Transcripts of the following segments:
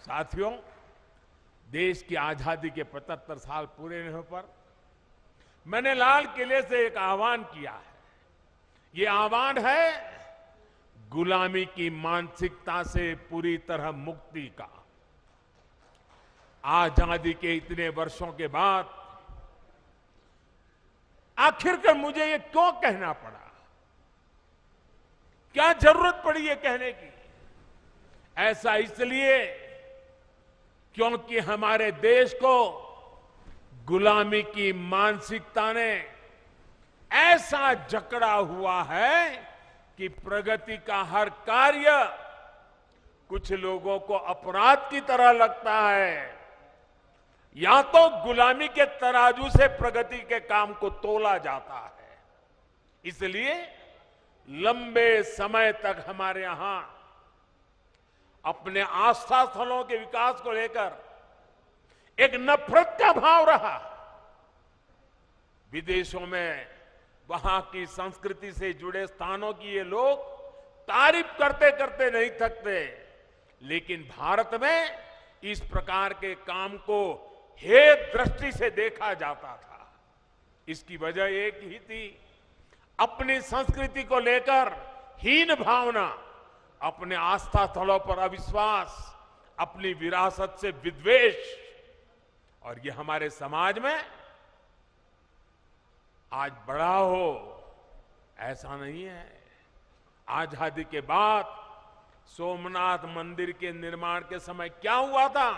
साथियों, देश की आजादी के 75 साल पूरे होने पर मैंने लाल किले से एक आह्वान किया है। ये आह्वान है गुलामी की मानसिकता से पूरी तरह मुक्ति का। आजादी के इतने वर्षों के बाद आखिरकार मुझे ये क्यों कहना पड़ा? क्या जरूरत पड़ी ये कहने की? ऐसा इसलिए क्योंकि हमारे देश को गुलामी की मानसिकता ने ऐसा जकड़ा हुआ है कि प्रगति का हर कार्य कुछ लोगों को अपराध की तरह लगता है। या तो गुलामी के तराजू से प्रगति के काम को तोला जाता है। इसलिए लंबे समय तक हमारे यहां अपने आस्था स्थलों के विकास को लेकर एक नफरत का भाव रहा। विदेशों में वहां की संस्कृति से जुड़े स्थानों की ये लोग तारीफ करते करते नहीं थकते, लेकिन भारत में इस प्रकार के काम को हे दृष्टि से देखा जाता था। इसकी वजह एक ही थी, अपनी संस्कृति को लेकर हीन भावना, अपने आस्था स्थलों पर अविश्वास, अपनी विरासत से विद्वेष। और ये हमारे समाज में आज बड़ा हो ऐसा नहीं है। आजादी के बाद सोमनाथ मंदिर के निर्माण के समय क्या हुआ था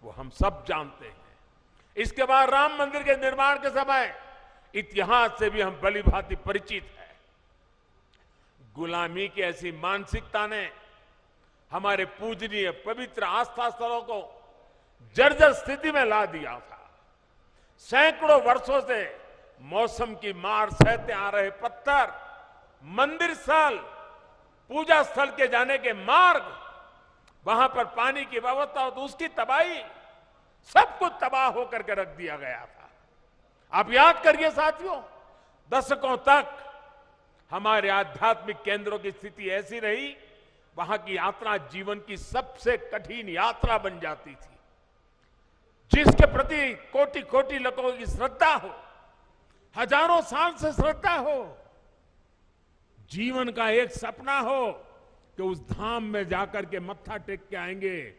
वो हम सब जानते हैं। इसके बाद राम मंदिर के निर्माण के समय इतिहास से भी हम भली भांति परिचित हैं। गुलामी की ऐसी मानसिकता ने हमारे पूजनीय पवित्र आस्था स्थलों को जर्जर स्थिति में ला दिया था। सैकड़ों वर्षों से मौसम की मार सहते आ रहे पत्थर, मंदिर स्थल, पूजा स्थल के जाने के मार्ग, वहां पर पानी की व्यवस्था हो तो उसकी तबाही, सब कुछ तबाह होकर के रख दिया गया था। आप याद करिए साथियों, दशकों तक हमारे आध्यात्मिक केंद्रों की स्थिति ऐसी रही, वहां की यात्रा जीवन की सबसे कठिन यात्रा बन जाती थी। जिसके प्रति कोटि कोटि लोगों की श्रद्धा हो, हजारों साल से श्रद्धा हो, जीवन का एक सपना हो कि उस धाम में जाकर के मत्था टेक के आएंगे,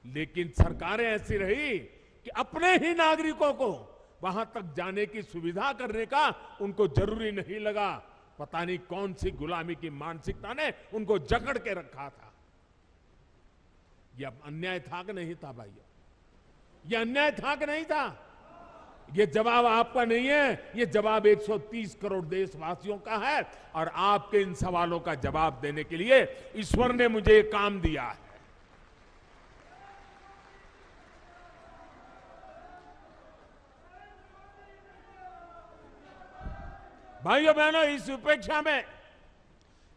लेकिन सरकारें ऐसी रही कि अपने ही नागरिकों को वहां तक जाने की सुविधा करने का उनको जरूरी नहीं लगा। पता नहीं कौन सी गुलामी की मानसिकता ने उनको जकड़ के रखा था। यह अन्याय था कि नहीं था भाइयों? यह अन्याय था कि नहीं था? ये जवाब आपका नहीं है, ये जवाब 130 करोड़ देशवासियों का है। और आपके इन सवालों का जवाब देने के लिए ईश्वर ने मुझे ये काम दिया है। भाइयों बहनों, इस उपेक्षा में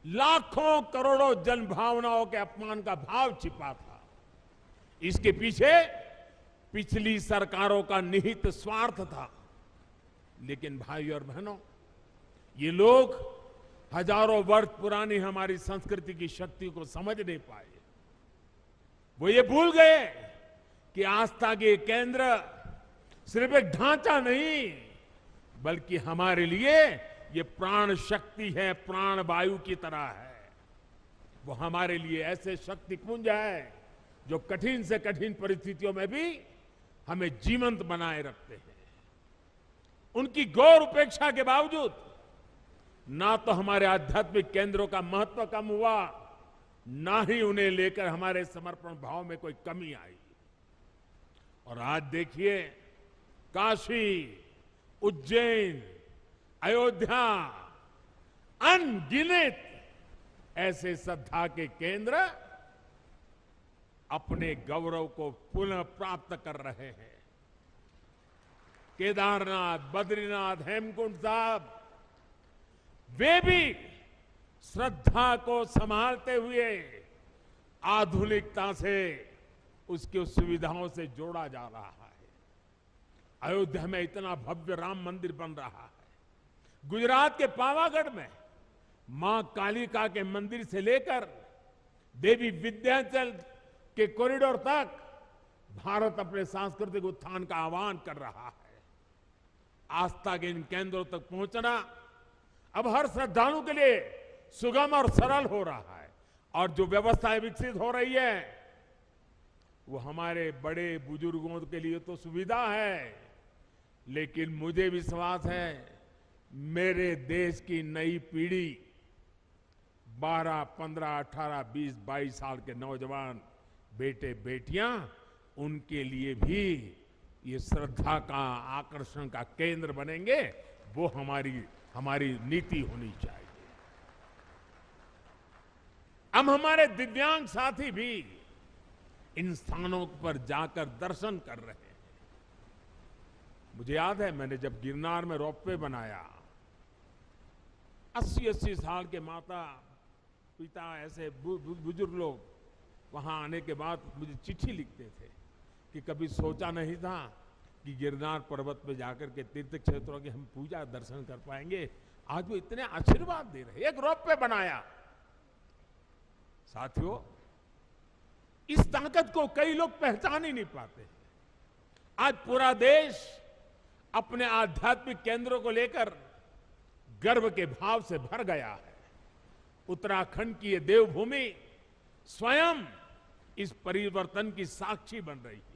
लाखों करोड़ों जन भावनाओं के अपमान का भाव छिपा था। इसके पीछे पिछली सरकारों का निहित स्वार्थ था। लेकिन भाइयों और बहनों, ये लोग हजारों वर्ष पुरानी हमारी संस्कृति की शक्ति को समझ नहीं पाए। वो ये भूल गए कि आस्था के केंद्र सिर्फ एक ढांचा नहीं, बल्कि हमारे लिए ये प्राण शक्ति है, प्राण वायु की तरह है। वो हमारे लिए ऐसे शक्तिपुंज है जो कठिन से कठिन परिस्थितियों में भी हमें जीवंत बनाए रखते हैं। उनकी गौर उपेक्षा के बावजूद ना तो हमारे आध्यात्मिक केंद्रों का महत्व कम हुआ, ना ही उन्हें लेकर हमारे समर्पण भाव में कोई कमी आई। और आज देखिए, काशी, उज्जैन, अयोध्या, अनगिनत ऐसे श्रद्धा के केंद्र अपने गौरव को पुनः प्राप्त कर रहे हैं। केदारनाथ, बद्रीनाथ, हेमकुंड साहब, वे भी श्रद्धा को संभालते हुए आधुनिकता से उसकी सुविधाओं से जोड़ा जा रहा है। अयोध्या में इतना भव्य राम मंदिर बन रहा है। गुजरात के पावागढ़ में मां कालिका के मंदिर से लेकर देवी विंध्याचल के कॉरिडोर तक भारत अपने सांस्कृतिक उत्थान का आह्वान कर रहा है। आस्था के इन केंद्रों तक पहुंचना अब हर श्रद्धालु के लिए सुगम और सरल हो रहा है। और जो व्यवस्थाएं विकसित हो रही है वो हमारे बड़े बुजुर्गों के लिए तो सुविधा है, लेकिन मुझे विश्वास है मेरे देश की नई पीढ़ी 12, 15, 18, 20, 22 साल के नौजवान बेटे बेटियां, उनके लिए भी ये श्रद्धा का आकर्षण का केंद्र बनेंगे। वो हमारी नीति होनी चाहिए। हम हमारे दिव्यांग साथी भी इन स्थानों पर जाकर दर्शन कर रहे हैं। मुझे याद है मैंने जब गिरनार में रोपवे बनाया, 80-80 साल के माता पिता ऐसे बुजुर्ग लोग वहां आने के बाद मुझे चिट्ठी लिखते थे कि कभी सोचा नहीं था कि गिरनार पर्वत पे जाकर के तीर्थ क्षेत्रों की हम पूजा दर्शन कर पाएंगे। आज वो इतने आशीर्वाद दे रहे। एक रोपवे बनाया। साथियों, इस ताकत को कई लोग पहचान ही नहीं पाते। आज पूरा देश अपने आध्यात्मिक केंद्रों को लेकर गर्व के भाव से भर गया है। उत्तराखंड की ये देवभूमि स्वयं इस परिवर्तन की साक्षी बन रही है।